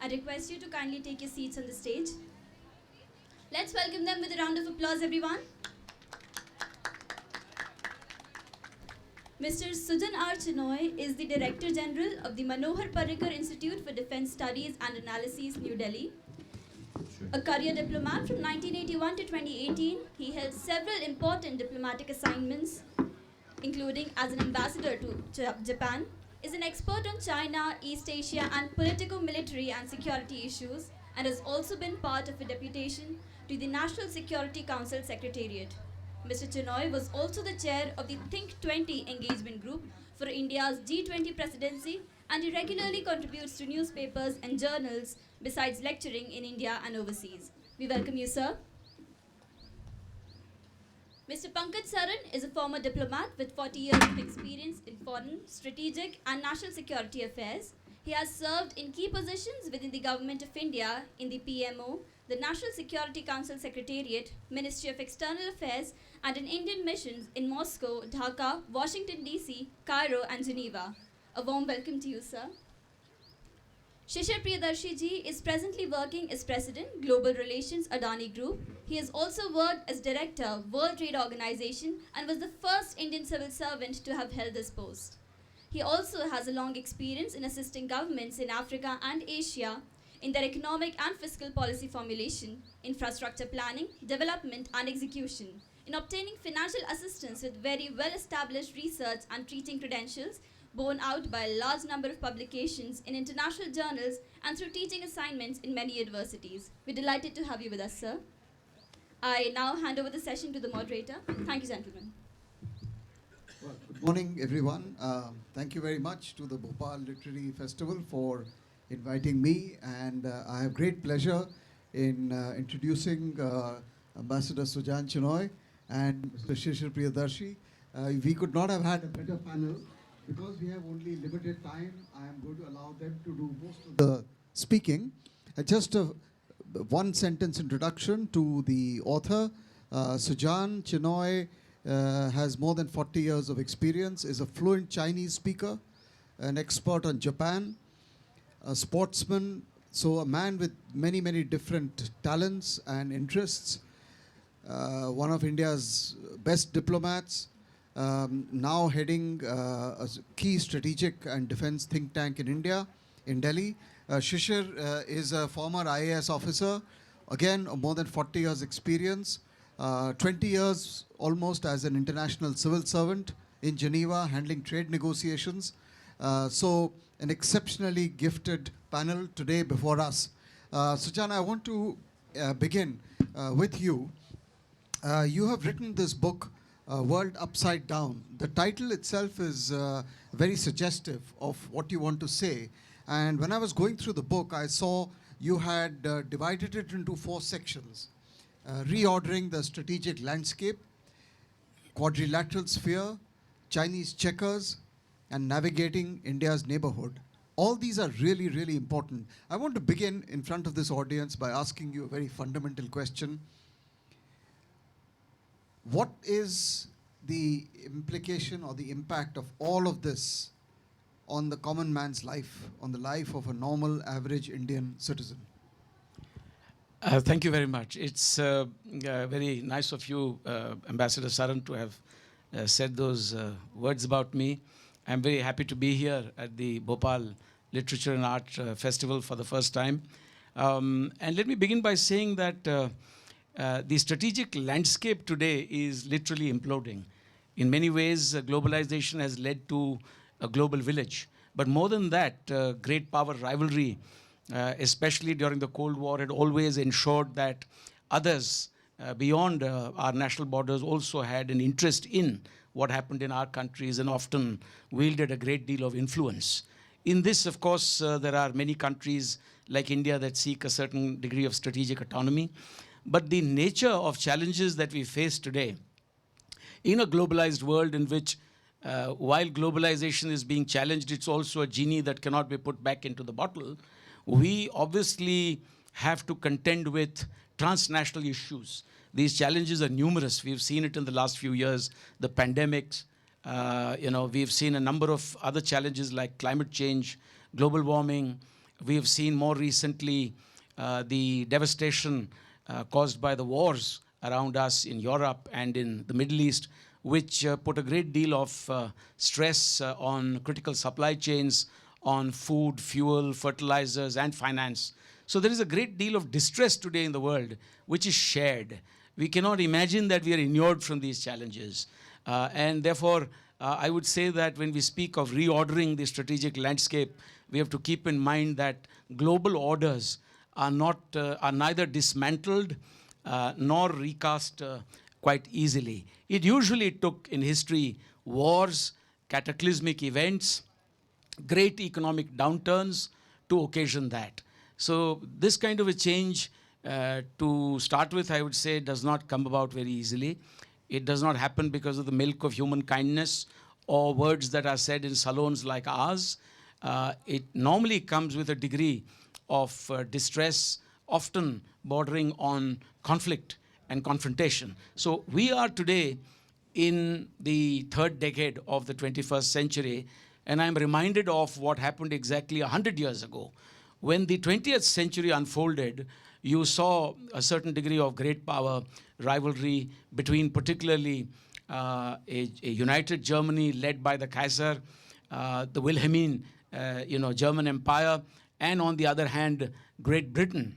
I request you to kindly take your seats on the stage. Let's welcome them with a round of applause, everyone. Mr. Sujan R. Chinoy is the Director General of the Manohar Parrikar Institute for Defense Studies and Analyses, New Delhi. A career diplomat from 1981 to 2018, he held several important diplomatic assignments, including as an ambassador to Japan, is an expert on China, East Asia, and politico-military and security issues, and has also been part of a deputation to the National Security Council Secretariat. Mr. Chinoy was also the chair of the Think 20 engagement group for India's G20 presidency, and he regularly contributes to newspapers and journals besides lecturing in India and overseas. We welcome you, sir. Mr. Pankaj Saran is a former diplomat with 40 years of experience in foreign, strategic, and national security affairs. He has served in key positions within the Government of India in the PMO, the National Security Council Secretariat, Ministry of External Affairs, and in Indian missions in Moscow, Dhaka, Washington DC, Cairo, and Geneva. A warm welcome to you, sir. Shishir Priyadarshi ji is presently working as President, Global Relations, Adani Group. He has also worked as Director, World Trade Organization, and was the first Indian civil servant to have held this post. He also has a long experience in assisting governments in Africa and Asia in their economic and fiscal policy formulation, infrastructure planning, development, and execution, in obtaining financial assistance with very well-established research and treating credentials, borne out by a large number of publications in international journals and through teaching assignments in many universities. We're delighted to have you with us, sir. I now hand over the session to the moderator. Thank you, gentlemen. Well, good morning, everyone. Thank you very much to the Bhopal Literary Festival for inviting me, and I have great pleasure in introducing Ambassador Sujan Chinoy and Mr. Shishir Priyadarshi. We could not have had a better panel. Because we have only limited time, I am going to allow them to do most of the speaking. Just a one sentence introduction to the author. Sujan Chinoy has more than 40 years of experience, is a fluent Chinese speaker, an expert on Japan, a sportsman, so a man with many, many different talents and interests, one of India's best diplomats, now heading a key strategic and defense think tank in India, in Delhi. Shishir is a former IAS officer, again more than 40 years experience, 20 years almost as an international civil servant in Geneva, handling trade negotiations. So an exceptionally gifted panel today before us. Sujan, I want to begin with you. You have written this book, World Upside Down. The title itself is very suggestive of what you want to say. And when I was going through the book, I saw you had divided it into 4 sections. Reordering the strategic landscape, quadrilateral sphere, Chinese checkers, and navigating India's neighborhood. All these are really, really important. I want to begin in front of this audience by asking you a very fundamental question. What is the implication or the impact of all of this on the common man's life, on the life of a normal, average Indian citizen? Thank you very much. It's very nice of you, Ambassador Saran, to have said those words about me. I'm very happy to be here at the Bhopal Literature and Art Festival for the first time. And let me begin by saying that the strategic landscape today is literally imploding. In many ways, globalization has led to a global village. But more than that, great power rivalry, especially during the Cold War, had always ensured that others beyond our national borders also had an interest in what happened in our countries and often wielded a great deal of influence. In this, of course, there are many countries like India that seek a certain degree of strategic autonomy. But the nature of challenges that we face today in a globalized world in which while globalization is being challenged, it's also a genie that cannot be put back into the bottle. We obviously have to contend with transnational issues. These challenges are numerous. We've seen it in the last few years, the pandemics. We've seen a number of other challenges like climate change, global warming, We have seen more recently the devastation caused by the wars around us in Europe and in the Middle East, which put a great deal of stress on critical supply chains, on food, fuel, fertilizers, and finance. So there is a great deal of distress today in the world, which is shared. We cannot imagine that we are inured from these challenges. And therefore, I would say that when we speak of reordering the strategic landscape, we have to keep in mind that global orders are neither dismantled nor recast quite easily. It usually took in history wars, cataclysmic events, great economic downturns to occasion that. So this kind of a change, to start with, I would say, does not come about very easily. It does not happen because of the milk of human kindness or words that are said in salons like ours. It normally comes with a degree of distress, often bordering on conflict and confrontation. So we are today in the third decade of the 21st century, and I'm reminded of what happened exactly 100 years ago. When the 20th century unfolded, you saw a certain degree of great power rivalry between particularly a united Germany led by the Kaiser, the Wilhelmine German Empire, and on the other hand, Great Britain.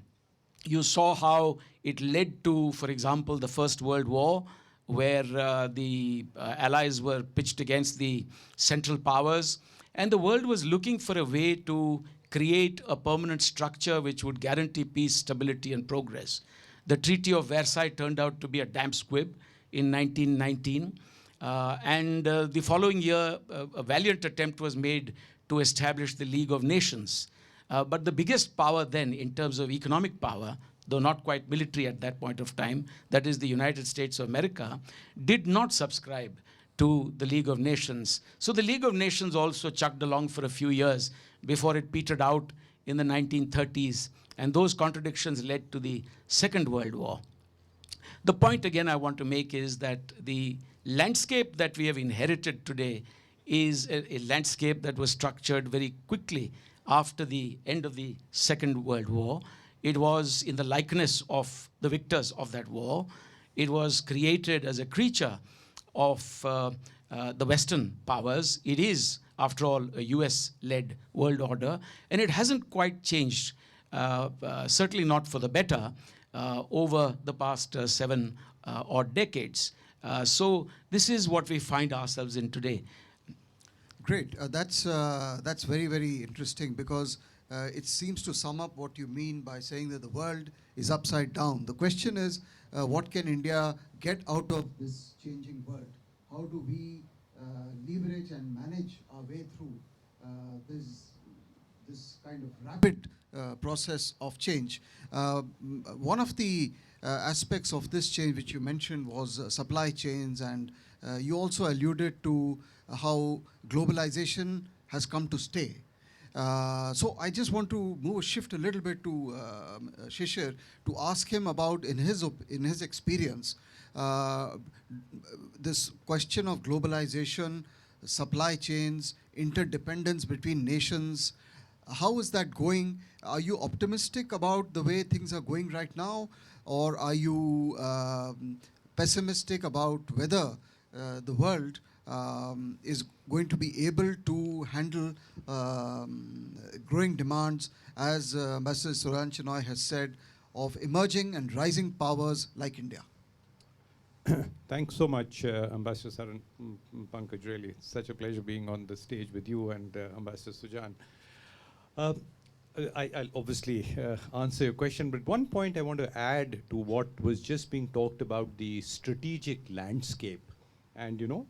You saw how it led to, for example, the First World War, where the Allies were pitched against the Central Powers, and the world was looking for a way to create a permanent structure which would guarantee peace, stability, and progress. The Treaty of Versailles turned out to be a damp squib in 1919. And the following year, a valiant attempt was made to establish the League of Nations. But the biggest power then, in terms of economic power, though not quite military at that point of time, that is the United States of America, did not subscribe to the League of Nations. So the League of Nations also chugged along for a few years before it petered out in the 1930s. And those contradictions led to the Second World War. The point again I want to make is that the landscape that we have inherited today is a landscape that was structured very quickly after the end of the Second World War. It was in the likeness of the victors of that war. It was created as a creature of the Western powers. It is, after all, a US-led world order, and it hasn't quite changed, certainly not for the better, over the past 7 odd decades. So this is what we find ourselves in today. Great. That's very, very interesting, because it seems to sum up what you mean by saying that the world is upside down. The question is, what can India get out of this changing world? How do we leverage and manage our way through this kind of rapid process of change? One of the aspects of this change which you mentioned was supply chains, and you also alluded to how globalization has come to stay. So I just want to shift a little bit to Shishir to ask him about, in his experience, this question of globalization, supply chains, interdependence between nations. How is that going? Are you optimistic about the way things are going right now, or are you pessimistic about whether the world is going to be able to handle growing demands, as Ambassador Amb Chinoy has said, of emerging and rising powers like India? Thanks so much, Ambassador Saran, Pankaj, really. It's such a pleasure being on the stage with you and Ambassador Sujan. I'll obviously answer your question, but one point I want to add to what was just being talked about, the strategic landscape. And, you know,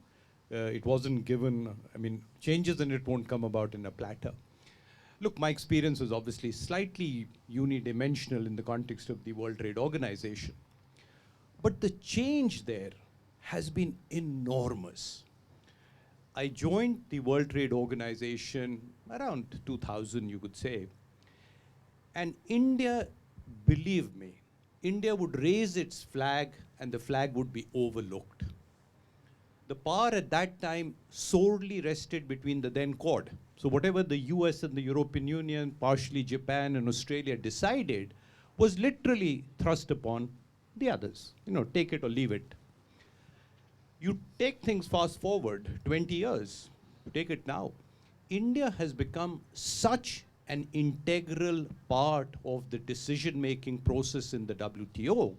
it wasn't given, I mean, changes in it won't come about in a platter. Look, my experience was obviously slightly unidimensional in the context of the World Trade Organization. But the change there has been enormous. I joined the World Trade Organization around 2000, you could say. And India, believe me, India would raise its flag and the flag would be overlooked. the power at that time solely rested between the then Quad. So whatever the US and the European Union, partially Japan and Australia decided was literally thrust upon the others. You know, take it or leave it. You take things fast forward 20 years, take it now. India has become such an integral part of the decision-making process in the WTO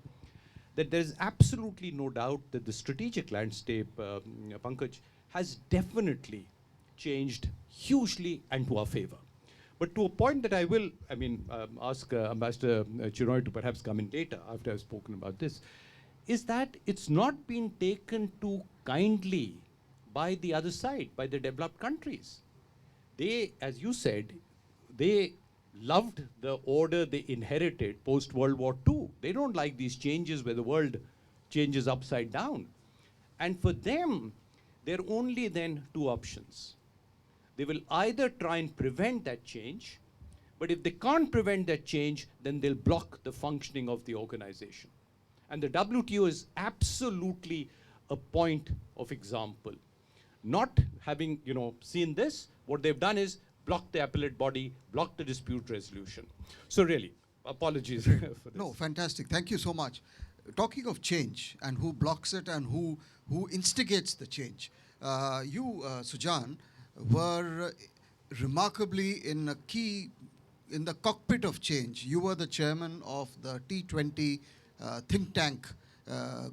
that there's absolutely no doubt that the strategic landscape, Pankaj, has definitely changed hugely and to our favor. But to a point that I will, ask Ambassador Chinoy to perhaps come in later after I've spoken about this, is that it's not been taken too kindly by the other side, by the developed countries. They, as you said, they loved the order they inherited post-World War II. They don't like these changes where the world changes upside down. And for them, there are only then two options. They will either try and prevent that change, but if they can't prevent that change, then they'll block the functioning of the organization. And the WTO is absolutely a point of example. Not having seen this, what they've done is block the appellate body, block the dispute resolution. So really, apologies for this. No, fantastic. Thank you so much. Talking of change and who blocks it and who instigates the change, you, Sujan, were remarkably in the cockpit of change. You were the chairman of the T20 think tank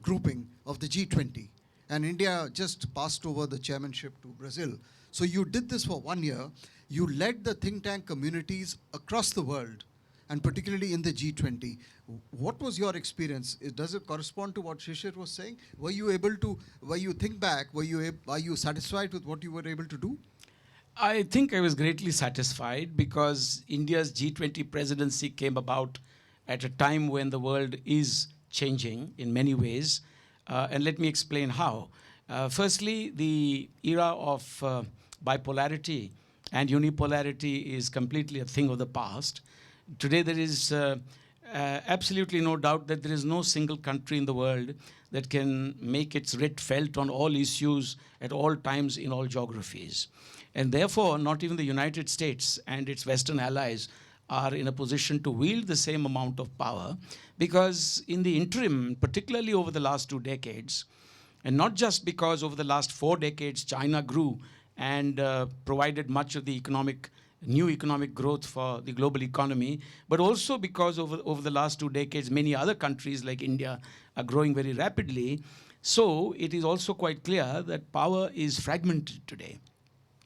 grouping of the G20. And India just passed over the chairmanship to Brazil. So you did this for 1 year. You led the think tank communities across the world, and particularly in the G20. What was your experience? Does it correspond to what Shishir was saying? Were you think back, are you satisfied with what you were able to do? I think I was greatly satisfied because India's G20 presidency came about at a time when the world is changing in many ways. And let me explain how. Firstly, the era of bipolarity and unipolarity is completely a thing of the past. Today, there is absolutely no doubt that there is no single country in the world that can make its writ felt on all issues at all times in all geographies. And therefore, not even the United States and its Western allies are in a position to wield the same amount of power, because in the interim, particularly over the last 2 decades, and not just because over the last 4 decades China grew and provided much of the new economic growth for the global economy, but also because over the last 2 decades many other countries like India are growing very rapidly. So it is also quite clear that power is fragmented today.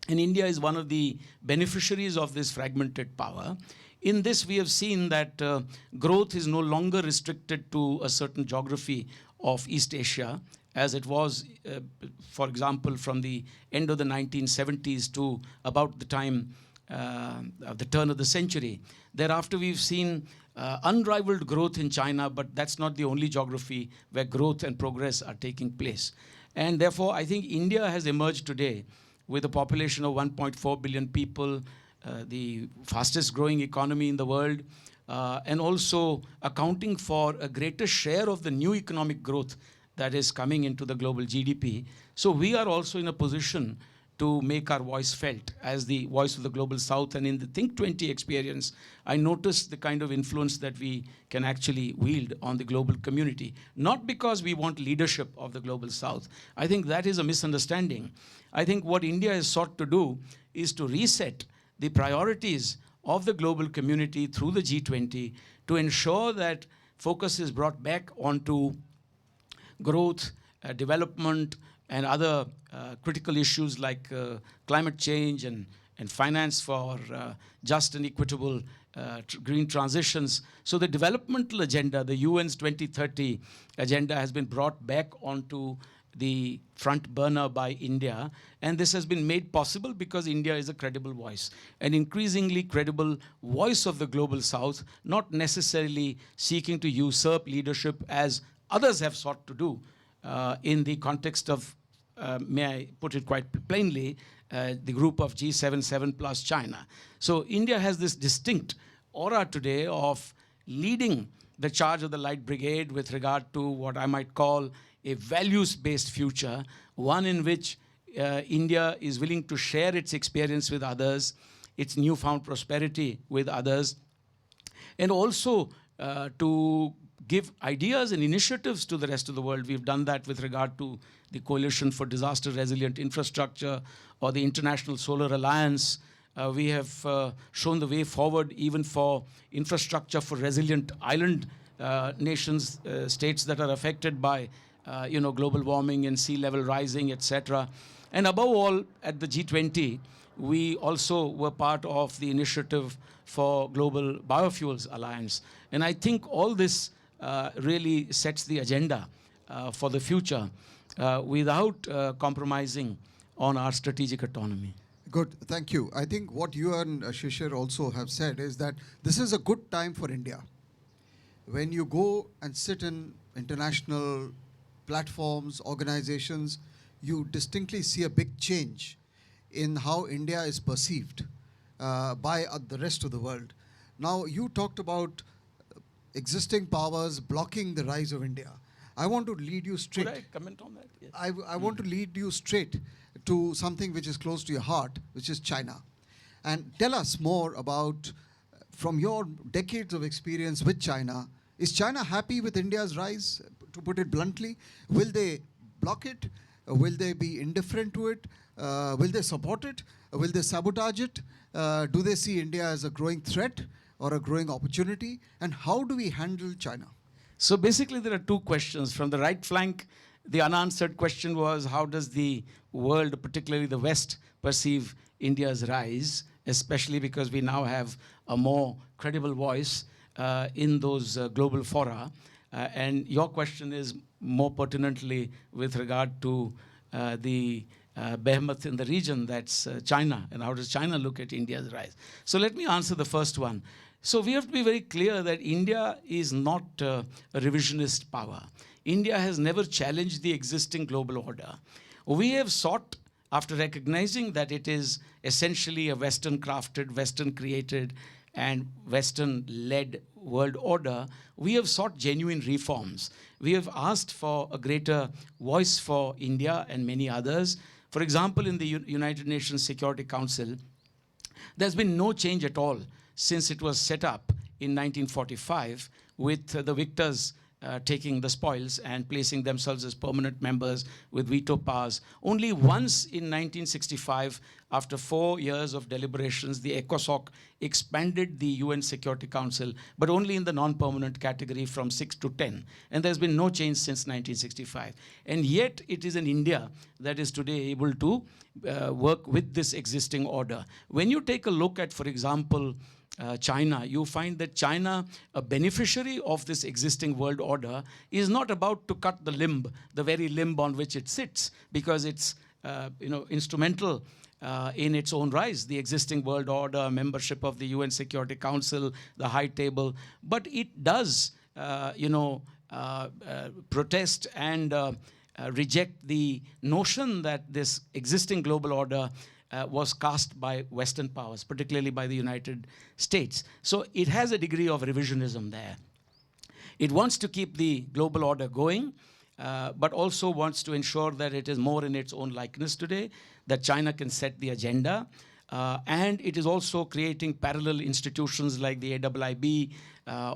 And India is one of the beneficiaries of this fragmented power. In this, we have seen that growth is no longer restricted to a certain geography of East Asia, as it was, for example, from the end of the 1970s to about the time of the turn of the century. Thereafter, we've seen unrivaled growth in China, but that's not the only geography where growth and progress are taking place. And therefore, I think India has emerged today with a population of 1.4 billion people, the fastest growing economy in the world, and also accounting for a greater share of the new economic growth that is coming into the global GDP. So we are also in a position to make our voice felt as the voice of the global south. And in the Think 20 experience, I noticed the kind of influence that we can actually wield on the global community. Not because we want leadership of the global south. I think that is a misunderstanding. I think what India has sought to do is to reset the priorities of the global community through the G20 to ensure that focus is brought back onto growth, development, and other critical issues like climate change and finance for just and equitable green transitions. So the developmental agenda, the UN's 2030 agenda, has been brought back onto the front burner by India. And this has been made possible because India is a credible voice, an increasingly credible voice of the global south, not necessarily seeking to usurp leadership as others have sought to do in the context of, may I put it quite plainly, the group of G7, 7 plus China. So India has this distinct aura today of leading the charge of the Light Brigade with regard to what I might call a values-based future, one in which India is willing to share its experience with others, its newfound prosperity with others, and also to give ideas and initiatives to the rest of the world. We've done that with regard to the Coalition for Disaster Resilient Infrastructure or the International Solar Alliance. We have shown the way forward even for infrastructure for resilient island nations, states that are affected by global warming and sea level rising, etc. And above all, at the G20, we also were part of the initiative for Global Biofuels Alliance. And I think all this really sets the agenda for the future without compromising on our strategic autonomy. Good, thank you. I think what you and Shishir also have said is that this is a good time for India. When you go and sit in international platforms, organizations, you distinctly see a big change in how India is perceived by the rest of the world. Now, you talked about existing powers blocking the rise of India. I want to lead you straight. Could I comment on that? Yes. I want to lead you straight to something which is close to your heart, which is China. And tell us more about, from your decades of experience with China, is China happy with India's rise, to put it bluntly? Will they block it? Will they be indifferent to it? Will they support it? Will they sabotage it? Do they see India as a growing threat or a growing opportunity? And how do we handle China? So basically, there are two questions. From the right flank, the unanswered question was, how does the world, particularly the West, perceive India's rise, especially because we now have a more credible voice in those global fora. And your question is more pertinently with regard to the behemoth in the region, that's China, and how does China look at India's rise? So let me answer the first one. So we have to be very clear that India is not a revisionist power. India has never challenged the existing global order. We have sought, after recognizing that it is essentially a Western-crafted, Western-created, and Western-led world order, we have sought genuine reforms. We have asked for a greater voice for India and many others. For example, in the United Nations Security Council, there's been no change at all since it was set up in 1945, with the victors taking the spoils and placing themselves as permanent members with veto powers. Only once in 1965, after 4 years of deliberations, the ECOSOC expanded the UN Security Council, but only in the non-permanent category from 6 to 10. And there's been no change since 1965. And yet it is in India that is today able to work with this existing order. When you take a look at, for example, China, you find that China, a beneficiary of this existing world order, is not about to cut the limb, the very limb on which it sits, because it's instrumental in its own rise, the existing world order, membership of the UN Security Council, the high table. But it does, protest and reject the notion that this existing global order was cast by Western powers, particularly by the United States. So it has a degree of revisionism there. It wants to keep the global order going, but also wants to ensure that it is more in its own likeness today, that China can set the agenda. And it is also creating parallel institutions like the AIIB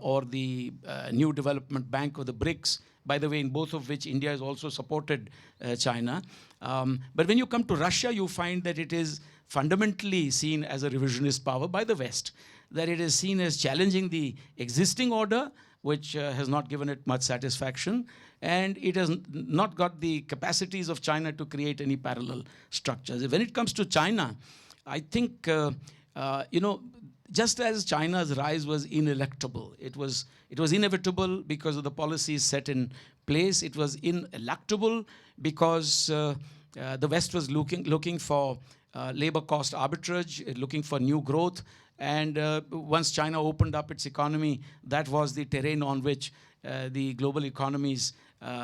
or the New Development Bank or the BRICS, by the way, in both of which India has also supported China. But when you come to Russia, you find that it is fundamentally seen as a revisionist power by the West, that it is seen as challenging the existing order, which has not given it much satisfaction, and it has not got the capacities of China to create any parallel structures. When it comes to China, I think, just as China's rise was ineluctable, it was inevitable because of the policies set in place. It was ineluctable because the West was looking for labor cost arbitrage, looking for new growth. And once China opened up its economy, that was the terrain on which the global economies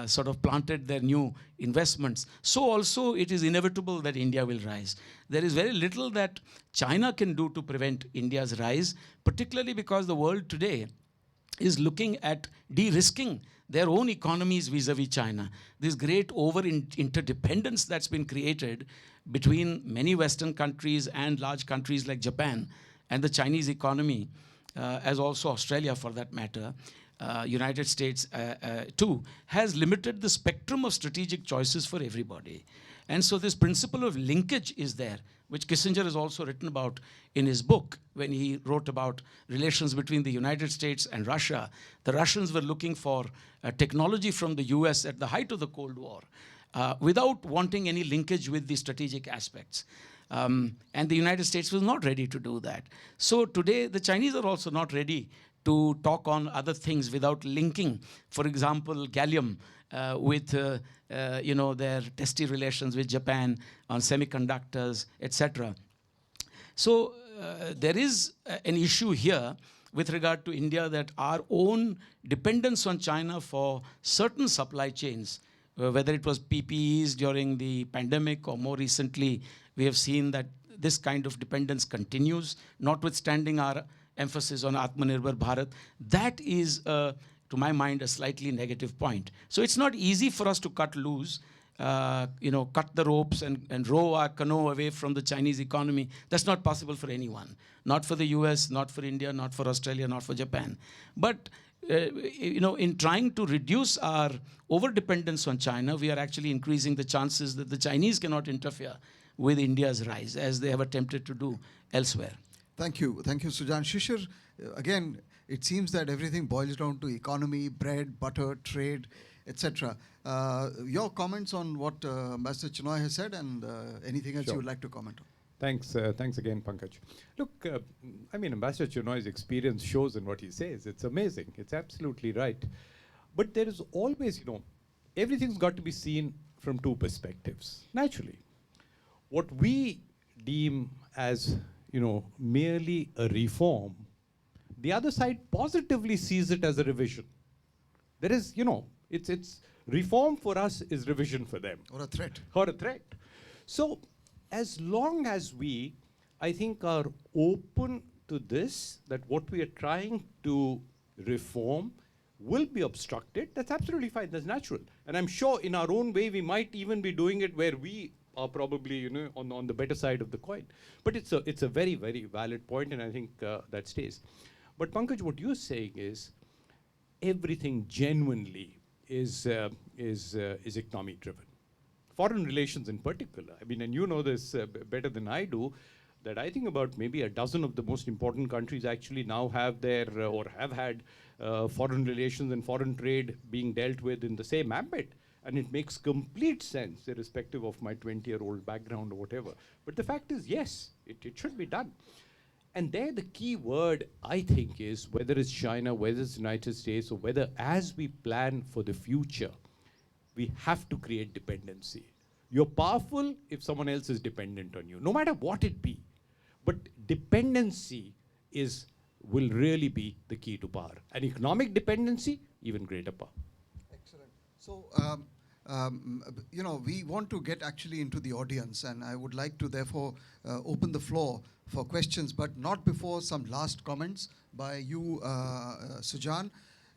sort of planted their new investments. So also it is inevitable that India will rise. There is very little that China can do to prevent India's rise, particularly because the world today is looking at de-risking their own economies vis-a-vis China. This great interdependence that's been created between many Western countries and large countries like Japan and the Chinese economy, as also Australia for that matter, United States too, has limited the spectrum of strategic choices for everybody. And so this principle of linkage is there, which Kissinger has also written about in his book when he wrote about relations between the United States and Russia. The Russians were looking for technology from the US at the height of the Cold War without wanting any linkage with the strategic aspects. And the United States was not ready to do that. So today, the Chinese are also not ready to talk on other things without linking, for example, gallium with their testy relations with Japan on semiconductors, etc. So there is an issue here with regard to India, that our own dependence on China for certain supply chains, whether it was PPEs during the pandemic or more recently, we have seen that this kind of dependence continues, notwithstanding our emphasis on Atmanirbhar Bharat. That is, to my mind, a slightly negative point. So it's not easy for us to cut loose, cut the ropes and row our canoe away from the Chinese economy. That's not possible for anyone. Not for the US, not for India, not for Australia, not for Japan. But in trying to reduce our over-dependence on China, we are actually increasing the chances that the Chinese cannot interfere with India's rise, as they have attempted to do elsewhere. Thank you. Thank you, Sujan. Shishir, again, it seems that everything boils down to economy, bread, butter, trade, etc. Your comments on what Ambassador Chinoy has said, and anything else you would like to comment on? Thanks again, Pankaj. Look, Ambassador Chinoy's experience shows in what he says. It's amazing. It's absolutely right. But there is always, everything's got to be seen from two perspectives, naturally. What we deem as, merely a reform, the other side positively sees it as a revision. There is, it's reform for us is revision for them. Or a threat. Or a threat. So, as long as we, I think, are open to this, that what we are trying to reform will be obstructed, that's absolutely fine, that's natural. And I'm sure in our own way, we might even be doing it where we are probably, on the better side of the coin. But it's a very, very valid point, and I think that stays. But Pankaj, what you're saying is, everything genuinely is economic driven. Foreign relations in particular. And you know this better than I do, that I think about maybe a dozen of the most important countries actually now have their, or have had foreign relations and foreign trade being dealt with in the same ambit. And it makes complete sense, irrespective of my 20-year-old background or whatever. But the fact is, yes, it should be done. And there the key word, I think, is whether it's China, whether it's the United States, or whether as we plan for the future, we have to create dependency. You're powerful if someone else is dependent on you, no matter what it be. But dependency will really be the key to power. And economic dependency, even greater power. Excellent. So, we want to get actually into the audience, and I would like to therefore open the floor for questions, but not before some last comments by you, Sujan.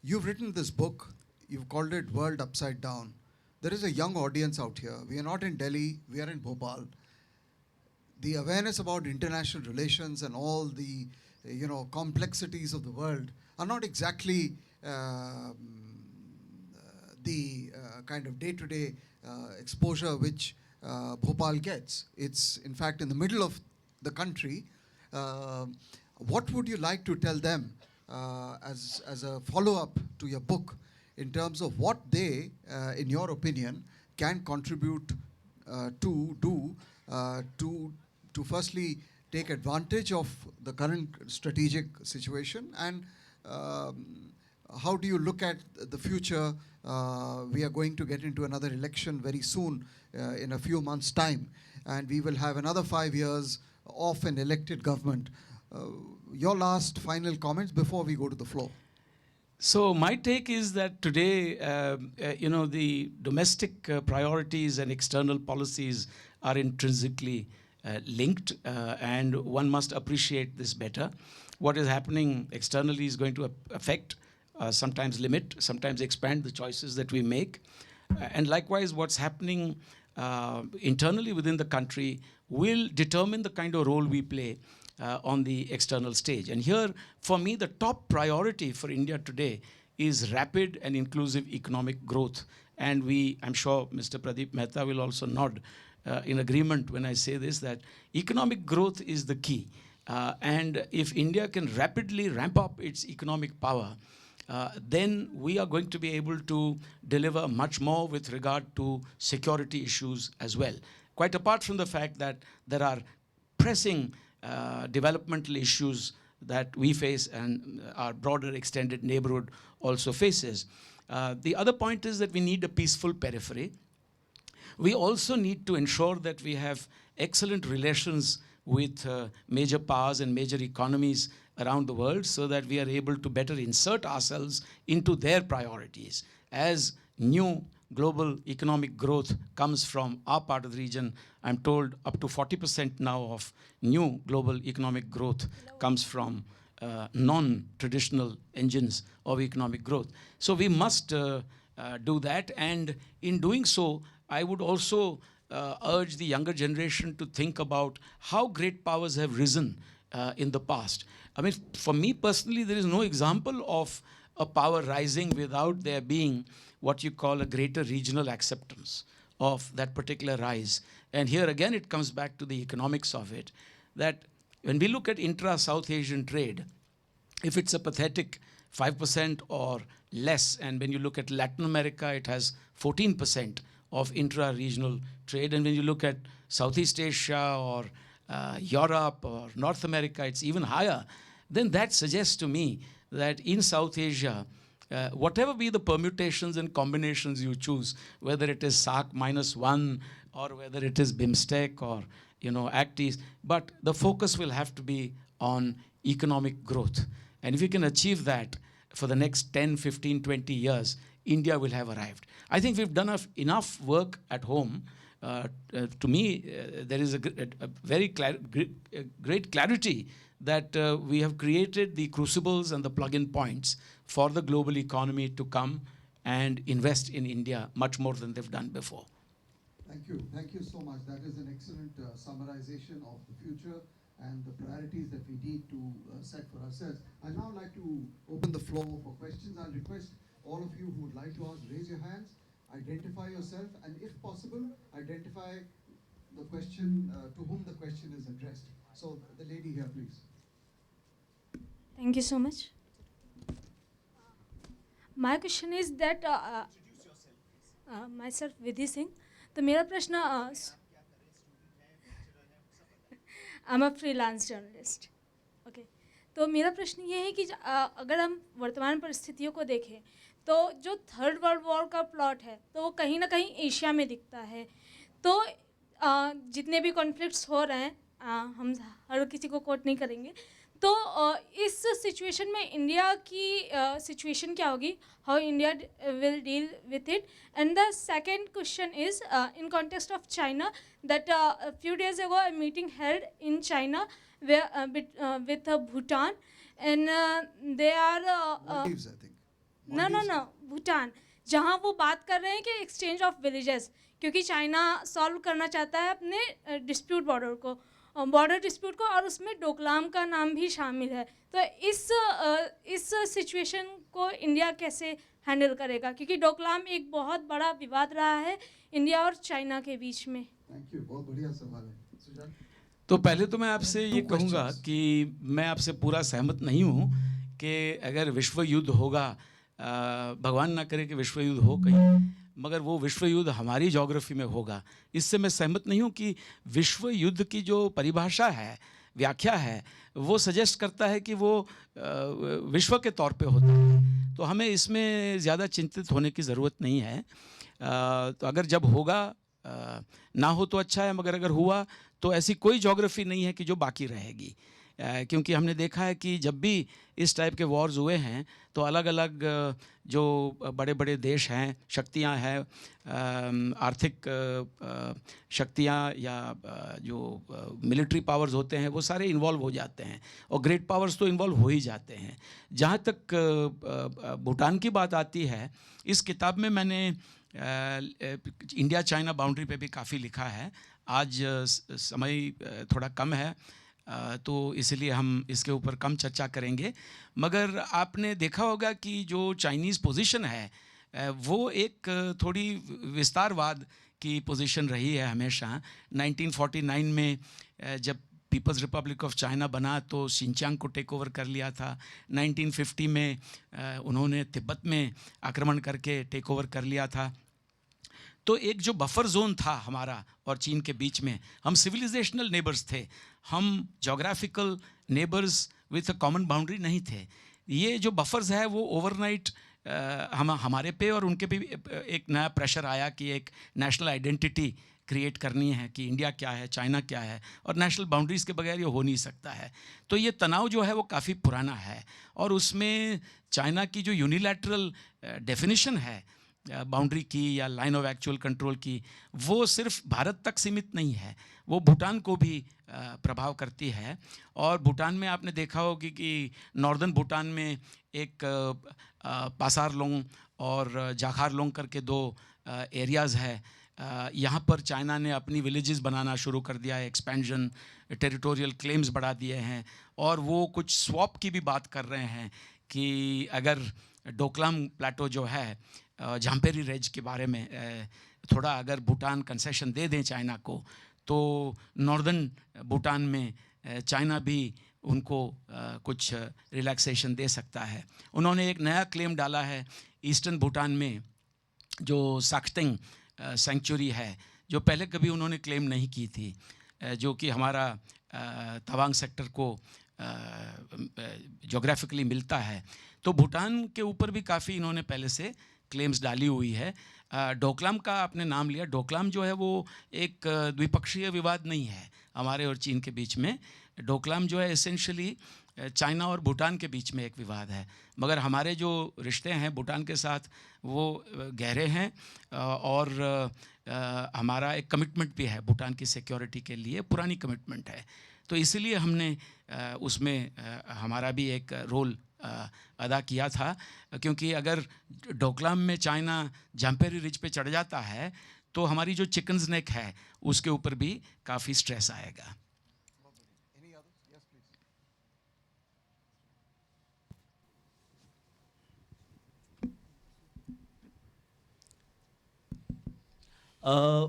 You've written this book. You've called it World Upside Down. There is a young audience out here. We are not in Delhi. We are in Bhopal. The awareness about international relations and all the, complexities of the world are not exactly the kind of day-to-day exposure which Bhopal gets. It's, in fact, in the middle of the country. What would you like to tell them as a follow-up to your book in terms of what they, in your opinion, can contribute to firstly take advantage of the current strategic situation, and how do you look at the future? We are going to get into another election very soon, in a few months' time, and we will have another 5 years of an elected government. Your last final comments before we go to the floor. So my take is that today, the domestic priorities and external policies are intrinsically linked, and one must appreciate this better. What is happening externally is going to affect sometimes limit, sometimes expand the choices that we make. And likewise, what's happening internally within the country will determine the kind of role we play on the external stage. And here, for me, the top priority for India today is rapid and inclusive economic growth. And I'm sure Mr. Pradeep Mehta will also nod in agreement when I say this, that economic growth is the key. And if India can rapidly ramp up its economic power, then we are going to be able to deliver much more with regard to security issues as well. Quite apart from the fact that there are pressing developmental issues that we face and our broader extended neighborhood also faces. The other point is that we need a peaceful periphery. We also need to ensure that we have excellent relations with major powers and major economies around the world so that we are able to better insert ourselves into their priorities. As new global economic growth comes from our part of the region, I'm told up to 40% now of new global economic growth comes from non-traditional engines of economic growth. So we must do that, and in doing so, I would also urge the younger generation to think about how great powers have risen in the past. I mean, for me personally, there is no example of a power rising without there being what you call a greater regional acceptance of that particular rise. And here again, it comes back to the economics of it, that when we look at intra-South Asian trade, if it's a pathetic 5% or less, and when you look at Latin America, it has 14% of intra-regional trade, and when you look at Southeast Asia or Europe or North America, it's even higher, then that suggests to me that in South Asia, whatever be the permutations and combinations you choose, whether it is SAARC -1 or whether it is BIMSTEC or ACT East, but the focus will have to be on economic growth. And if you can achieve that for the next 10, 15, 20 years, India will have arrived. I think we've done enough work at home. To me, there is a very great clarity that we have created the crucibles and the plug-in points for the global economy to come and invest in India much more than they've done before. Thank you. Thank you so much. That is an excellent summarization of the future and the priorities that we need to set for ourselves. I'd now like to open the floor for questions. I'll request all of you who would like to ask, raise your hands, identify yourself, and if possible, identify the question to whom the question is addressed. So the lady here, please. Thank you so much. My question is that myself Vidhi Singh. तो मेरा प्रश्न I'm a freelance journalist. Okay. तो मेरा प्रश्न ये है कि अगर हम वर्तमान परिस्थितियों को देखें तो जो थर्ड वर्ल्ड वॉर का प्लॉट है तो वो कहीं ना कहीं एशिया में दिखता है. तो जितने भी कॉन्फ्लिक्ट्स हो रहे हैं हम हर किसी को कोट नहीं करेंगे. तो इस सिचुएशन में इंडिया की सिचुएशन क्या होगी, how India will deal with it. And the second question is in context of China that few days ago a meeting held in China with Bhutan, and they are Maldives, I think. no Bhutan, जहाँ वो बात कर रहे हैं कि exchange of villages, क्योंकि China solve करना चाहता है अपने डिस्प्यूट बॉर्डर डिस्प्यूट को, और उसमें डोकलाम का नाम भी शामिल है. तो इस सिचुएशन को इंडिया कैसे हैंडल करेगा, क्योंकि डोकलाम एक बहुत बड़ा विवाद रहा है इंडिया और चाइना के बीच में. थैंक यू, बहुत बढ़िया सवाल है. सुजान? तो पहले तो मैं आपसे ये कहूँगा कि मैं आपसे पूरा सहमत नहीं हूँ कि अगर विश्व युद्ध होगा, भगवान ना करे कि विश्व युद्ध हो कहीं, मगर वो विश्व युद्ध हमारी ज्योग्राफी में होगा, इससे मैं सहमत नहीं हूँ. कि विश्व युद्ध की जो परिभाषा है, व्याख्या है, वो सजेस्ट करता है कि वो विश्व के तौर पे होता है. तो हमें इसमें ज़्यादा चिंतित होने की ज़रूरत नहीं है. तो अगर जब होगा, ना हो तो अच्छा है, मगर अगर हुआ तो ऐसी कोई ज्योग्राफी नहीं है कि जो बाकी रहेगी. क्योंकि हमने देखा है कि जब भी इस टाइप के वॉर्स हुए हैं तो अलग अलग जो बड़े बड़े देश हैं, शक्तियां हैं, आर्थिक शक्तियां या जो मिलिट्री पावर्स होते हैं वो सारे इन्वॉल्व हो जाते हैं और ग्रेट पावर्स तो इन्वॉल्व हो ही जाते हैं। जहाँ तक भूटान की बात आती है, इस किताब में मैंने इंडिया चाइना बाउंड्री पे भी काफ़ी लिखा है। आज समय थोड़ा कम है तो इसलिए हम इसके ऊपर कम चर्चा करेंगे, मगर आपने देखा होगा कि जो चाइनीज़ पोजीशन है वो एक थोड़ी विस्तारवाद की पोजीशन रही है हमेशा। 1949 में जब पीपल्स रिपब्लिक ऑफ चाइना बना तो शिनचांग को टेक ओवर कर लिया था। 1950 में उन्होंने तिब्बत में आक्रमण करके टेक ओवर कर लिया था। तो एक जो बफर जोन था हमारा और चीन के बीच में, हम सिविलाइजेशनल नेबर्स थे, हम geographical neighbours with a common boundary नहीं थे। ये जो बफर्स है वो ओवरनाइट हमारे पे और उनके पे भी एक नया प्रेशर आया कि एक नेशनल आइडेंटिटी क्रिएट करनी है कि इंडिया क्या है, चाइना क्या है, और नेशनल बाउंड्रीज़ के बगैर ये हो नहीं सकता है। तो ये तनाव जो है वो काफ़ी पुराना है और उसमें चाइना की जो यूनिलैटरल डेफिनेशन है बाउंड्री की या लाइन ऑफ एक्चुअल कंट्रोल की, वो सिर्फ भारत तक सीमित नहीं है, वो भूटान को भी प्रभाव करती है। और भूटान में आपने देखा होगी कि नॉर्दर्न भूटान में एक पासारलोंग और जाखारलोंग करके दो एरियाज़ है। यहाँ पर चाइना ने अपनी विलेजेस बनाना शुरू कर दिया है, एक्सपेंशन, टेरिटोरियल क्लेम्स बढ़ा दिए हैं, और वो कुछ स्वॉप की भी बात कर रहे हैं कि अगर डोकलाम प्लेटो जो है, झांपेरी रेंज के बारे में थोड़ा अगर भूटान कंसेशन दे दें चाइना को, तो नॉर्दर्न भूटान में चाइना भी उनको कुछ रिलैक्सेशन दे सकता है। उन्होंने एक नया क्लेम डाला है ईस्टर्न भूटान में, जो साख्तेंग सेंचुरी है, जो पहले कभी उन्होंने क्लेम नहीं की थी, जो कि हमारा तवांग सेक्टर को जोग्राफिकली मिलता है। तो भूटान के ऊपर भी काफ़ी इन्होंने पहले से क्लेम्स डाली हुई है। डोकलाम का आपने नाम लिया, डोकलाम जो है वो एक द्विपक्षीय विवाद नहीं है हमारे और चीन के बीच में। डोकलाम जो है एसेंशियली चाइना और भूटान के बीच में एक विवाद है, मगर हमारे जो रिश्ते हैं भूटान के साथ वो गहरे हैं और हमारा एक कमिटमेंट भी है भूटान की सिक्योरिटी के लिए, पुरानी कमिटमेंट है। तो इसीलिए हमने उसमें हमारा भी एक रोल अदा किया था, क्योंकि अगर डोकलाम में चाइना झांपेरी रिज पे चढ़ जाता है तो हमारी जो चिकन्स नेक है उसके ऊपर भी काफ़ी स्ट्रेस आएगा।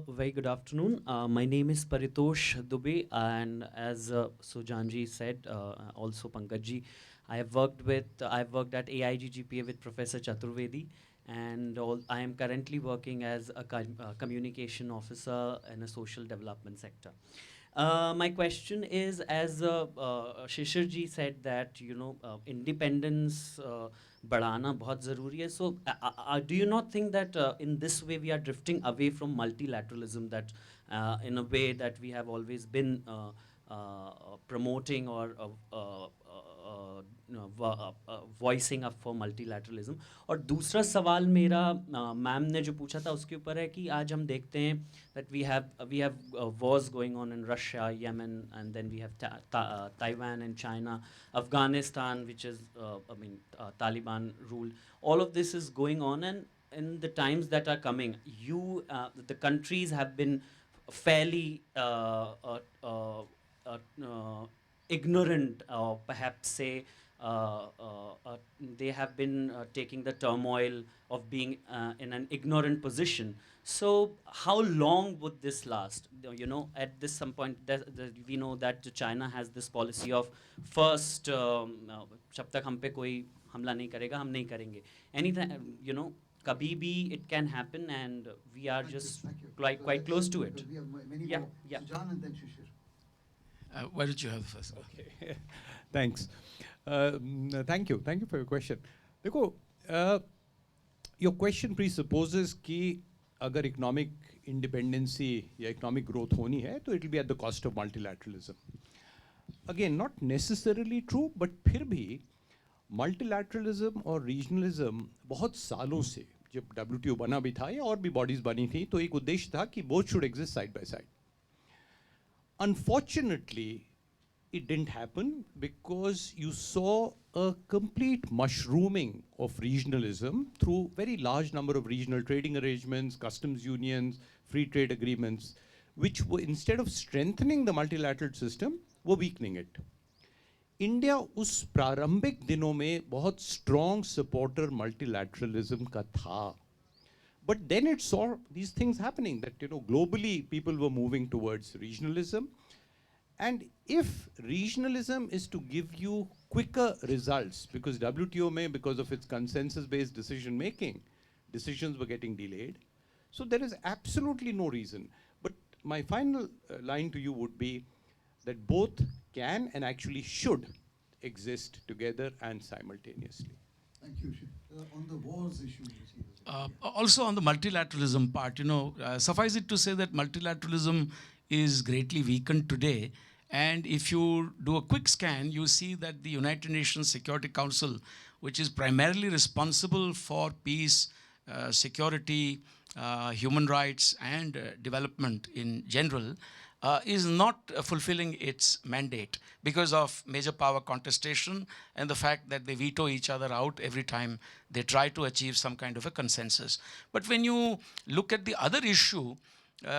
Very good afternoon. My name is Paritosh Dubey, and as Sujanji said, also Pankajji, I've worked at AIGGPA with Professor Chaturvedi, and I am currently working as a communication officer in a social development sector. My question is, as Shishir ji said that independence बढ़ाना बहुत ज़रूरी है. So do you not think that in this way we are drifting away from multilateralism, that in a way that we have always been promoting or voicing up for multilateralism? और दूसरा सवाल मेरा ma'am ने जो पूछा था उसके ऊपर है कि आज हम देखते हैं that we have wars going on in Russia, Yemen, and then we have Taiwan and China, Afghanistan, which is Taliban rule. All of this is going on, and in the times that are coming, the countries have been fairly ignorant, or perhaps say they have been taking the turmoil of being in an ignorant position. So how long would this last? At this some point, we know that China has this policy of first, जब तक हम पे कोई हमला नहीं करेगा, हम नहीं करेंगे. Anything, kabhi bhi it can happen, and we are just quite close to it. We have many Yeah, more. yeah. Sujan and then Shishir. Why don't you have the first go? Okay. Thanks. Thank you for your question. देखो, your question presupposes कि अगर economic independency या economic growth होनी है तो it will be at the cost of multilateralism. again, not necessarily true, but फिर भी multilateralism और regionalism बहुत सालों से, जब WTO बना भी था या और भी bodies बनी थी, तो एक उद्देश्य था कि both should exist side by side. Unfortunately, it didn't happen because you saw a complete mushrooming of regionalism through very large number of regional trading arrangements, customs unions, free trade agreements, which were, instead of strengthening the multilateral system, were weakening it. India उस प्रारंभिक दिनों में बहुत strong supporter multilateralism का था. But then it saw these things happening that, globally people were moving towards regionalism. And if regionalism is to give you quicker results, because WTO may, because of its consensus-based decision making, decisions were getting delayed. So there is absolutely no reason. But my final line to you would be that both can and actually should exist together and simultaneously. Thank you. On the wars issue, you see this. Also on the multilateralism part, suffice it to say that multilateralism is greatly weakened today. And if you do a quick scan, you see that the United Nations Security Council, which is primarily responsible for peace, security, human rights, and development in general, is not fulfilling its mandate because of major power contestation and the fact that they veto each other out every time they try to achieve some kind of a consensus. But when you look at the other issue,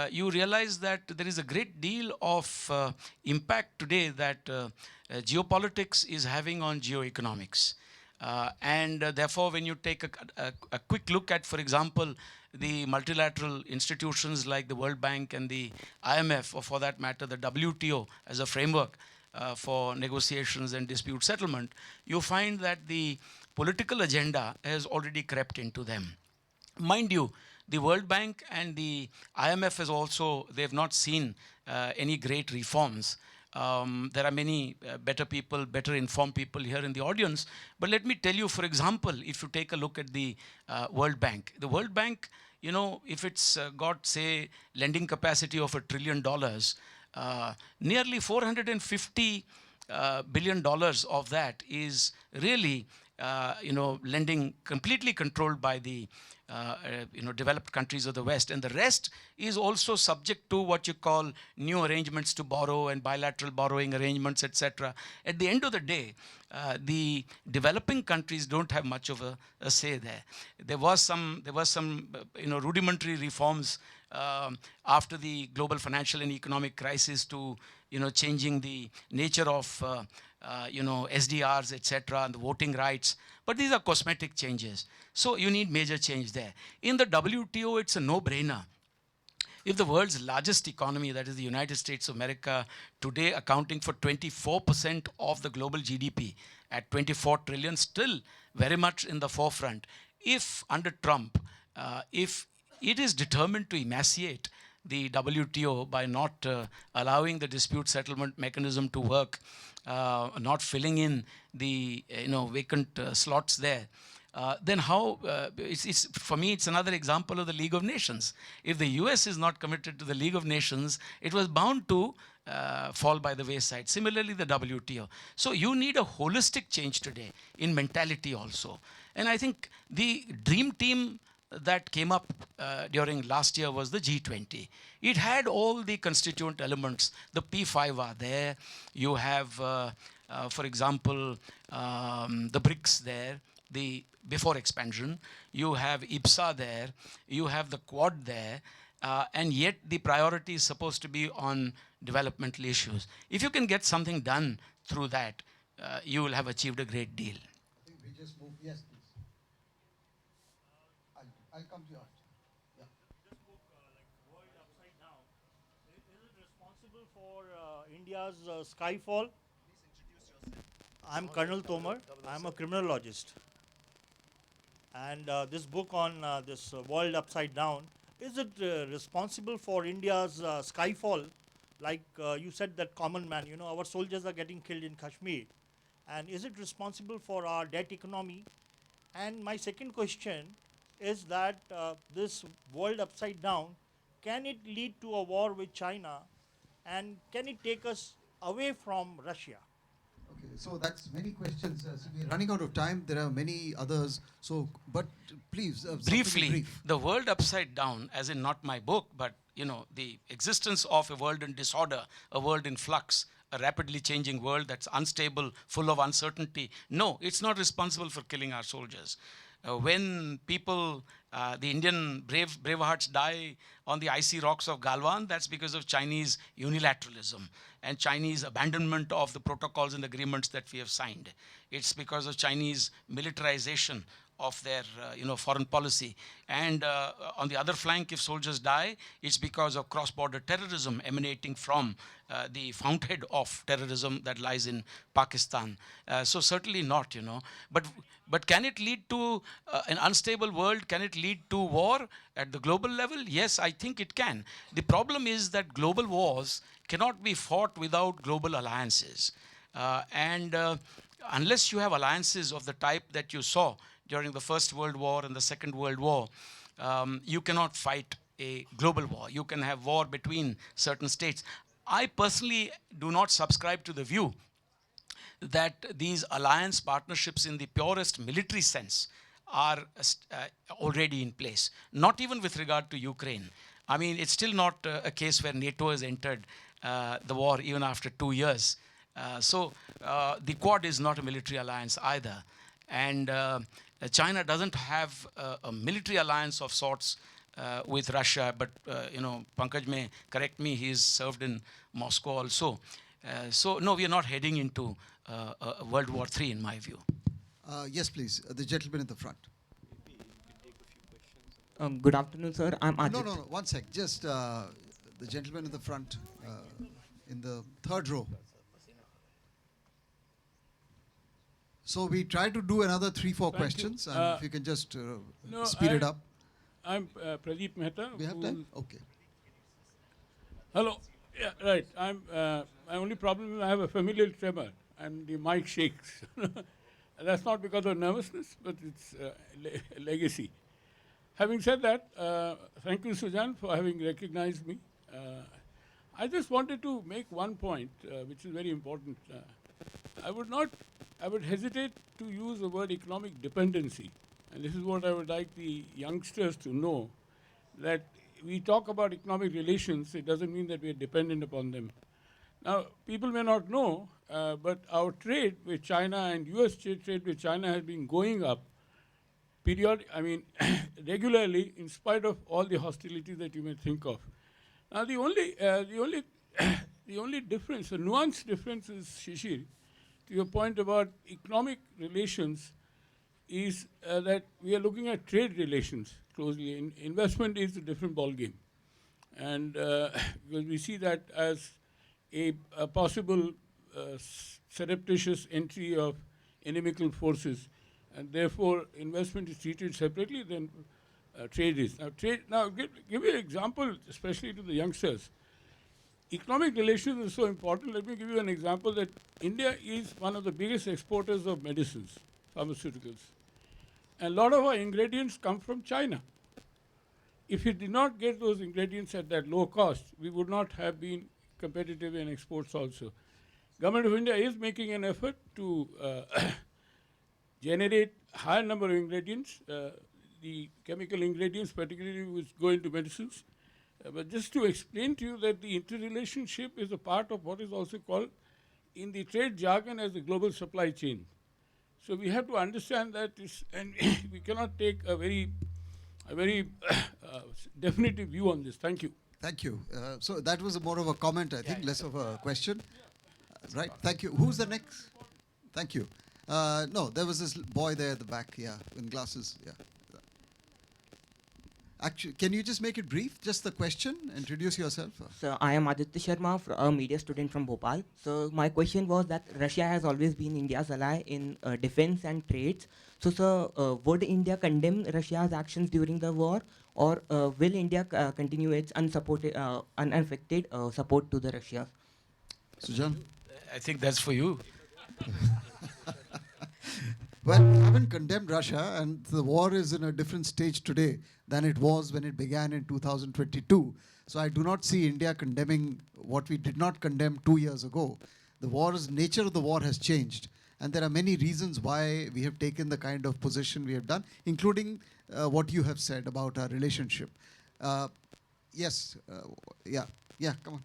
you realize that there is a great deal of impact today that geopolitics is having on geoeconomics. Therefore, when you take a quick look at, for example, the multilateral institutions like the World Bank and the IMF, or for that matter, the WTO as a framework for negotiations and dispute settlement, you find that the political agenda has already crept into them. Mind you, the World Bank and the IMF has also, they have not seen any great reforms. There are many better people, better informed people here in the audience. But let me tell you, for example, if you take a look at the World Bank, if it's got, say, lending capacity of $1 trillion, nearly $450 billion of that is really, lending completely controlled by the developed countries of the West. And the rest is also subject to what you call new arrangements to borrow and bilateral borrowing arrangements, etc. At the end of the day, the developing countries don't have much of a say there. There was some rudimentary reforms after the global financial and economic crisis to changing the nature of SDRs, etc., and the voting rights. But these are cosmetic changes. So you need major change there. In the WTO, it's a no-brainer. If the world's largest economy, that is the United States of America, today accounting for 24% of the global GDP at 24 trillion, still very much in the forefront. If under Trump, if it is determined to emaciate the WTO by not allowing the dispute settlement mechanism to work, not filling in the vacant slots there, then how, for me, it's another example of the League of Nations. If the US is not committed to the League of Nations, it was bound to fall by the wayside. Similarly, the WTO. So you need a holistic change today in mentality also. And I think the dream team that came up during last year was the G20. It had all the constituent elements. The P5 are there. You have, for example, the BRICS there, before expansion. You have IDSA there. You have the Quad there. And yet the priority is supposed to be on developmental issues. If you can get something done through that, you will have achieved a great deal. I think we just move. Yes, please. I'll come to you after. Yeah. This book, like World Upside Down, is it responsible for India's skyfall? Please introduce yourself. I'm Colonel Tomar. I'm a criminologist. And this book on this World Upside Down, is it responsible for India's skyfall? Like you said, that common man, our soldiers are getting killed in Kashmir. And is it responsible for our debt economy? And my second question is that this world upside down, can it lead to a war with China? And can it take us away from Russia? Okay, so that's many questions. So we're running out of time. There are many others. So, but please, something Briefly, brief. the world upside down, as in not my book, but the existence of a world in disorder, a world in flux, a rapidly changing world that's unstable, full of uncertainty. No, it's not responsible for killing our soldiers. When people, the Indian bravehearts die on the icy rocks of Galwan, that's because of Chinese unilateralism and Chinese abandonment of the protocols and agreements that we have signed. It's because of Chinese militarization of their foreign policy. And on the other flank, if soldiers die, it's because of cross-border terrorism emanating from the fountainhead of terrorism that lies in Pakistan. So certainly not, But can it lead to an unstable world? Can it lead to war at the global level? Yes, I think it can. The problem is that global wars cannot be fought without global alliances. And unless you have alliances of the type that you saw during the First World War and the Second World War, you cannot fight a global war. You can have war between certain states. I personally do not subscribe to the view that these alliance partnerships in the purest military sense are already in place, not even with regard to Ukraine. I mean, it's still not a case where NATO has entered the war even after 2 years. So the Quad is not a military alliance either. And China doesn't have a military alliance of sorts with Russia, but Pankaj may correct me, he's served in Moscow also. So no, we are not heading into World War III in my view. Yes, please. The gentleman in the front. Good afternoon, sir. I'm Ajit. No. 1 sec. Just the gentleman in the front, in the third row. So we try to do another 3-4 questions, and if you can just speed it up. I'm Pradeep Mehta. We have time? Okay. Hello. Yeah, right. My only problem is I have a familial tremor and the mic shakes. That's not because of nervousness, but it's a legacy. Having said that, thank you, Sujan, for having recognized me. I just wanted to make one point, which is very important. I would hesitate to use the word economic dependency. And this is what I would like the youngsters to know, that we talk about economic relations, it doesn't mean that we are dependent upon them. Now, people may not know, but our trade with China and US trade with China has been going up regularly, in spite of all the hostilities that you may think of. Now, the only difference, the nuanced difference is, Shishir, to your point about economic relations, is that we are looking at trade relations closely. Investment is a different ballgame. And because we see that as a possible surreptitious entry of inimical forces, and therefore investment is treated separately than trade is. Now, give you an example, especially to the youngsters. Economic relations is so important. Let me give you an example that India is one of the biggest exporters of medicines, pharmaceuticals. And a lot of our ingredients come from China. If we did not get those ingredients at that low cost, we would not have been competitive in exports also. Government of India is making an effort to generate higher number of ingredients, the chemical ingredients particularly which go into medicines. But just to explain to you that the interrelationship is a part of what is also called in the trade jargon as the global supply chain. So we have to understand that, and we cannot take a very definitive view on this. Thank you. Thank you. So that was more of a comment, I think, less of a question. Right. Thank you. Who's the next? Thank you. No, there was this boy there at the back, in glasses. Yeah. Actually, can you just make it brief? Just the question. Introduce yourself. So I am Aditya Sharma, a media student from Bhopal. So my question was that Russia has always been India's ally in defense and trades. So, sir, would India condemn Russia's actions during the war, or will India continue its unaffected support to the Russia? Sujan? I think that's for you. Well, we haven't condemned Russia, and the war is in a different stage today than it was when it began in 2022. So I do not see India condemning what we did not condemn 2 years ago. The nature of the war has changed. And there are many reasons why we have taken the kind of position we have done, including what you have said about our relationship. Yes, yeah, come on.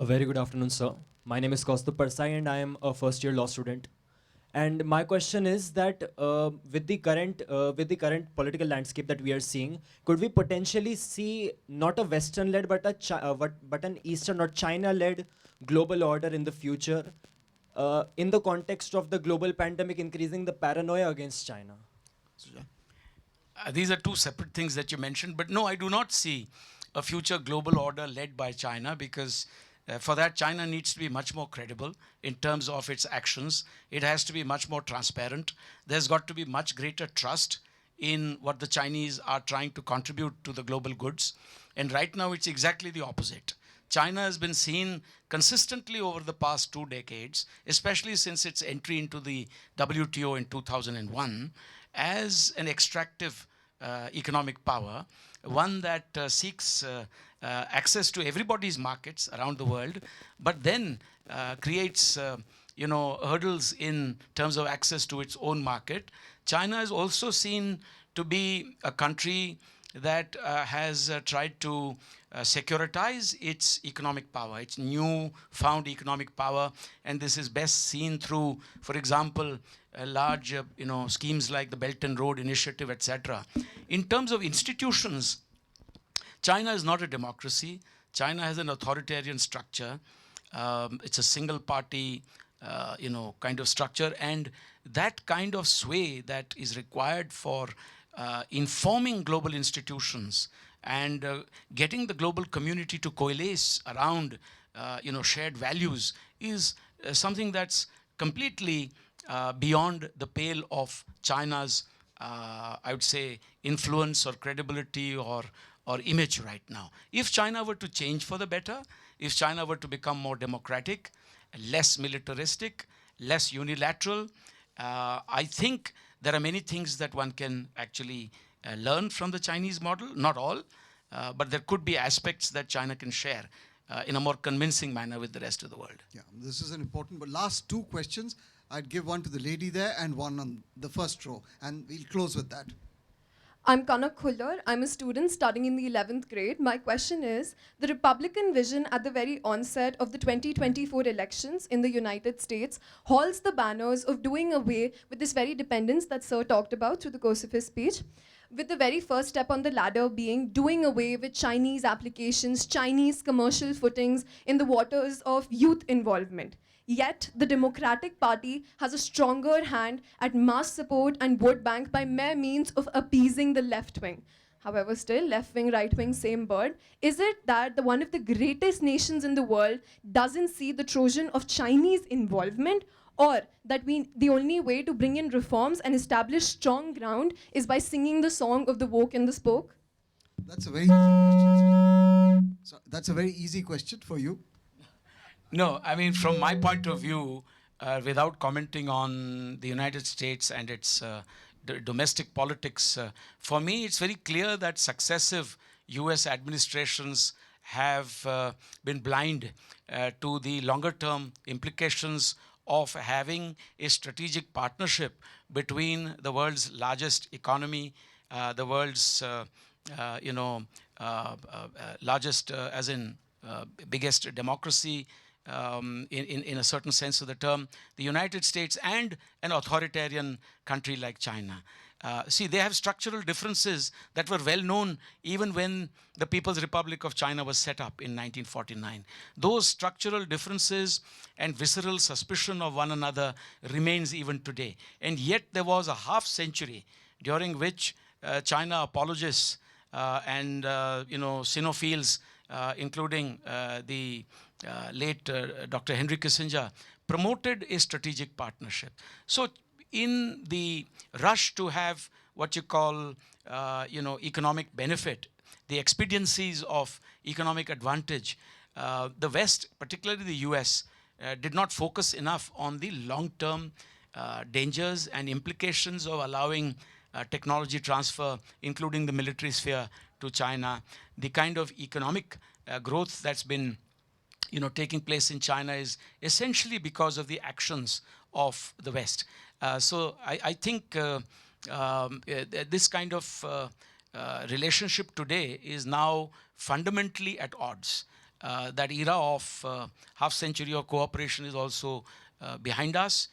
A very good afternoon, sir. My name is Kaustubh Parsai and I am a first year law student. And my question is that with the current political landscape that we are seeing, could we potentially see not a Western-led but an Eastern or China-led global order in the future, in the context of the global pandemic increasing the paranoia against China? These are two separate things that you mentioned, but no, I do not see a future global order led by China, because for that, China needs to be much more credible in terms of its actions. It has to be much more transparent. There's got to be much greater trust in what the Chinese are trying to contribute to the global goods. And right now, it's exactly the opposite. China has been seen consistently over the past 2 decades, especially since its entry into the WTO in 2001, as an extractive economic power, one that seeks access to everybody's markets around the world, but then creates hurdles in terms of access to its own market. China is also seen to be a country that has tried to securitize its economic power, its new found economic power, and this is best seen through, for example, large schemes like the Belt and Road Initiative, etc. In terms of institutions, China is not a democracy. China has an authoritarian structure. It's a single party, kind of structure, and that kind of sway that is required for informing global institutions and getting the global community to coalesce around, shared values is something that's completely beyond the pale of China's, I would say, influence or credibility or image right now. If China were to change for the better, if China were to become more democratic, less militaristic, less unilateral, I think there are many things that one can actually learn from the Chinese model. Not all, but there could be aspects that China can share in a more convincing manner with the rest of the world. Yeah, this is an important, but last 2 questions. I'd give one to the lady there and one on the first row, and we'll close with that. I'm Kanak Khullar. I'm a student studying in the 11th grade. My question is, the Republican vision at the very onset of the 2024 elections in the United States holds the banners of doing away with this very dependence that Sir talked about through the course of his speech, with the very first step on the ladder being doing away with Chinese applications, Chinese commercial footings in the waters of youth involvement. Yet, the Democratic Party has a stronger hand at mass support and vote bank by mere means of appeasing the left wing. However, still, left wing, right wing, same bird. Is it that one of the greatest nations in the world doesn't see the Trojan of Chinese involvement? Or that the only way to bring in reforms and establish strong ground is by singing the song of the woke and the spoke? That's a very easy question. So that's a very easy question for you. No, I mean, from my point of view, without commenting on the United States and its domestic politics, for me, it's very clear that successive US administrations have been blind to the longer-term implications of having a strategic partnership between the world's largest economy, the world's largest, as in biggest democracy, in a certain sense of the term, the United States, and an authoritarian country like China. See, they have structural differences that were well known even when the People's Republic of China was set up in 1949. Those structural differences and visceral suspicion of one another remains even today. And yet there was a half century during which China apologists and Sinophiles, including the late Dr. Henry Kissinger, promoted a strategic partnership. So in the rush to have what you call, economic benefit, the expediencies of economic advantage, the West, particularly the US, did not focus enough on the long-term dangers and implications of allowing technology transfer, including the military sphere, to China. The kind of economic growth that's been taking place in China is essentially because of the actions of the West. So I think this kind of relationship today is now fundamentally at odds. That era of half century of cooperation is also behind us.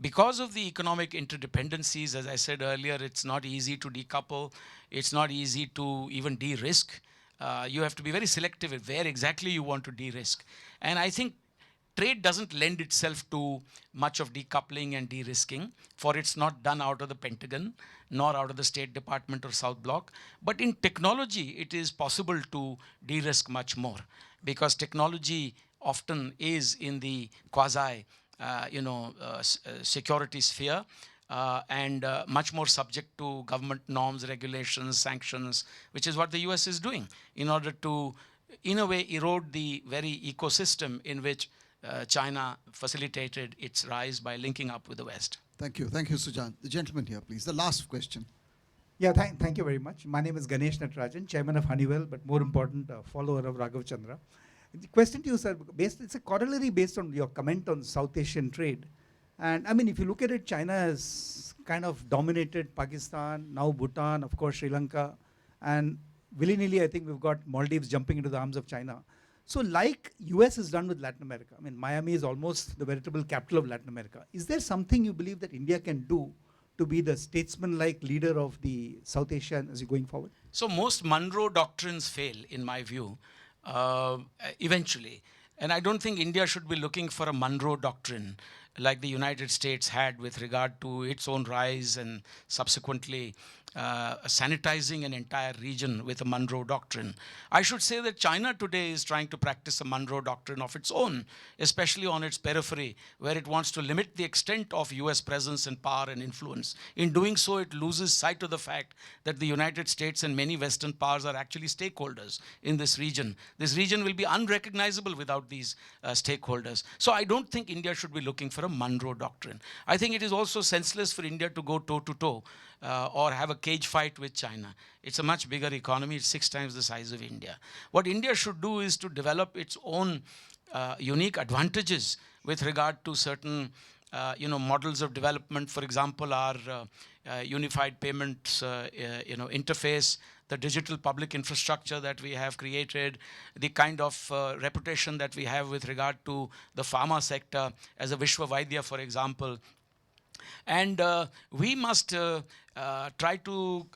Because of the economic interdependencies, as I said earlier, it's not easy to decouple. It's not easy to even de-risk. You have to be very selective with where exactly you want to de-risk. And I think trade doesn't lend itself to much of decoupling and de-risking, for it's not done out of the Pentagon, nor out of the State Department or South Bloc. But in technology, it is possible to de-risk much more, because technology often is in the quasi security sphere, and much more subject to government norms, regulations, sanctions, which is what the US is doing in order to, in a way, erode the very ecosystem in which China facilitated its rise by linking up with the West. Thank you. Thank you, Sujan. The gentleman here, please. The last question. Yeah, thank you very much. My name is Ganesh Natarajan, chairman of Honeywell, but more important, follower of Raghav Chandra. The question to you, sir, it's a corollary based on your comment on South Asian trade. And I mean, if you look at it, China has kind of dominated Pakistan, now Bhutan, of course, Sri Lanka, and willy-nilly, I think we've got Maldives jumping into the arms of China. So like US has done with Latin America, I mean, Miami is almost the veritable capital of Latin America. Is there something you believe that India can do to be the statesman-like leader of the South Asia as you're going forward? So most Monroe doctrines fail, in my view, eventually. And I don't think India should be looking for a Monroe doctrine like the United States had with regard to its own rise and subsequently sanitizing an entire region with a Monroe doctrine. I should say that China today is trying to practice a Monroe doctrine of its own, especially on its periphery, where it wants to limit the extent of US presence and power and influence. In doing so, it loses sight of the fact that the United States and many Western powers are actually stakeholders in this region. This region will be unrecognizable without these stakeholders. So I don't think India should be looking for a Monroe doctrine. I think it is also senseless for India to go toe-to-toe or have a cage fight with China. It's a much bigger economy. It's 6 times the size of India. What India should do is to develop its own unique advantages with regard to certain models of development. For example, our unified payments interface, the digital public infrastructure that we have created, the kind of reputation that we have with regard to the pharma sector as a Vishwa Vaidya, for example. And we must try to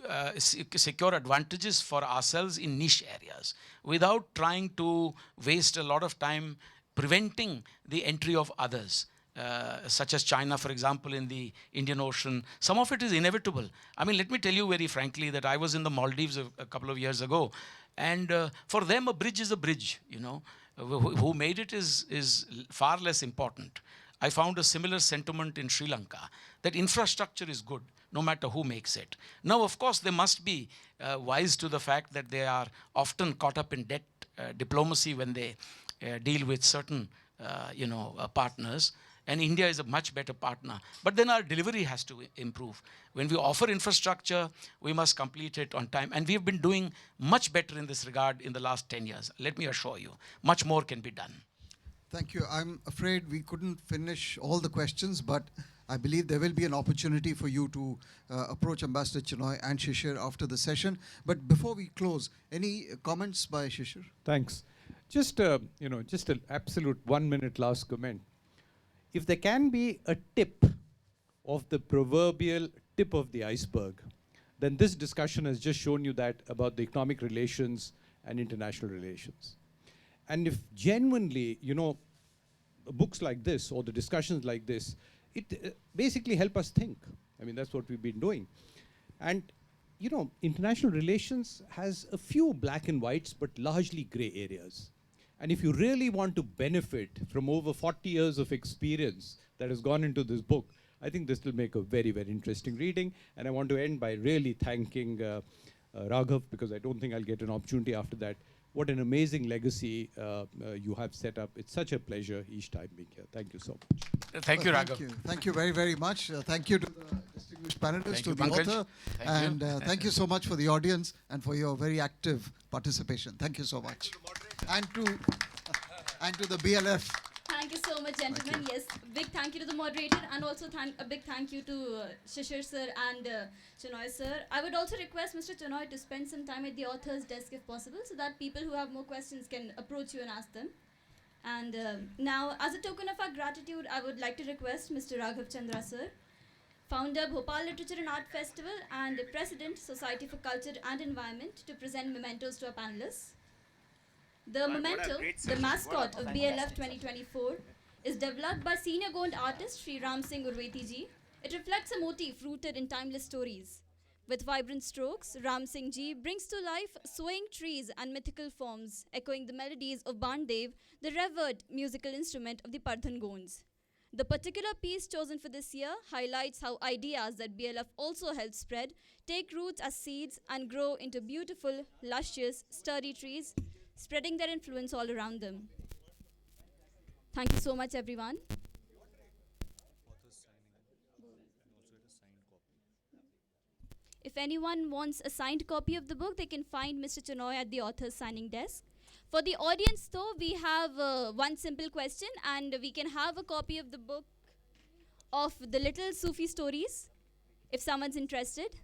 secure advantages for ourselves in niche areas without trying to waste a lot of time preventing the entry of others, such as China, for example, in the Indian Ocean. Some of it is inevitable. I mean, let me tell you very frankly that I was in the Maldives a couple of years ago, and for them a bridge is a bridge, Who made it is far less important. I found a similar sentiment in Sri Lanka, that infrastructure is good, no matter who makes it. Now, of course, they must be wise to the fact that they are often caught up in debt diplomacy when they deal with certain, partners. And India is a much better partner. But then our delivery has to improve. When we offer infrastructure, we must complete it on time. And we've been doing much better in this regard in the last 10 years. Let me assure you, much more can be done. Thank you. I'm afraid we couldn't finish all the questions, but I believe there will be an opportunity for you to approach Ambassador Chinoy and Shishir after the session. But before we close, any comments by Shishir? Thanks. Just an absolute 1 minute last comment. If there can be a tip of the proverbial tip of the iceberg, then this discussion has just shown you that about the economic relations and international relations. And if genuinely, books like this or the discussions like this, it basically help us think. I mean, that's what we've been doing. And, international relations has a few black and whites, but largely gray areas. And if you really want to benefit from over 40 years of experience that has gone into this book, I think this will make a very, very interesting reading. And I want to end by really thanking Raghav, because I don't think I'll get an opportunity after that. What an amazing legacy you have set up. It's such a pleasure each time being here. Thank you so much. Thank you, Raghav. Thank you very, very much. Thank you to the distinguished distinguished panelists, Thank to you, the Pankaj. author, Thank and you. thank you so much for the audience and for your very active participation. Thank you so much. And to the BLF. Thank you so much, gentlemen. Yes, big thank you to the moderator, and also a big thank you to Shishir sir and Chinoy sir. I would also request Mr. Chinoy to spend some time at the author's desk if possible, so that people who have more questions can approach you and ask them. And now, as a token of our gratitude, I would like to request Mr. Raghav Chandra sir, founder Bhopal Literature and Art Festival and President Society for Culture and Environment, to present mementos to our panelists. The memento, the mascot of BLF 2024, is developed by senior Gond artist Sri Ram Singh Urveti ji. It reflects a motif rooted in timeless stories. With vibrant strokes, Ram Singh ji brings to life swaying trees and mythical forms, echoing the melodies of Bandev, the revered musical instrument of the Pardhan Gonds. The particular piece chosen for this year highlights how ideas that BLF also helped spread take roots as seeds and grow into beautiful, luscious, sturdy trees, spreading their influence all around them. Thank you so much, everyone. If anyone wants a signed copy of the book, they can find Mr. Chinoy at the author's signing desk. For the audience, though, we have one simple question, and we can have a copy of the book of The Little Sufi Stories, if someone's interested.